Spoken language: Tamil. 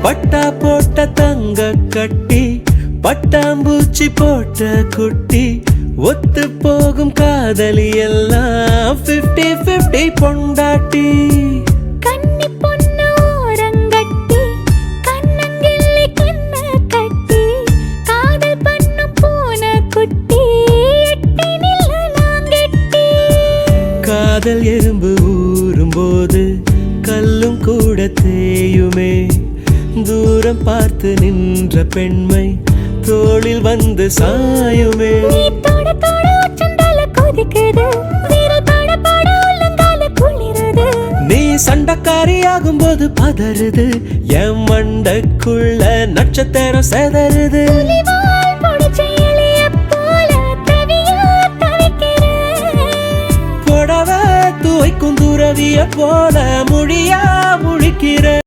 பட்டா போட்ட தங்க கட்டி பட்டாம்பூச்சி போட்ட குட்டி ஒத்து போகும் காதலி எல்லாம் 50-50 பொண்டாட்டி. கன்னி பொண்ணு ஓரங்கட்டி கண்ணங்கிள்ளி கண்ண கட்டி காதல் பண்ணும் பூனை குட்டி எட்டி நில்ல நாங்கெட்டி. காதல் எறும்பு ஊறும் போது கல்லும் கூட தேயுமே. தூரம் பார்த்து நின்ற பெண்மை தோளில் வந்து சாயுமே. நீ தொட தொட சண்டால கொதிக்குது வீரல் பட பட உள்ளங்கால குளிருது. நீ சண்டக்காரியாகும் போது பதறுது என் மண்டக்குள்ள நட்சத்திரம் செதறுது. புலிவால் புடிச்ச இலைய போல தவியா தவிக்கிறேன். புடவ துவைக்கும் துறவிய போல முடியா முழிக்கிற.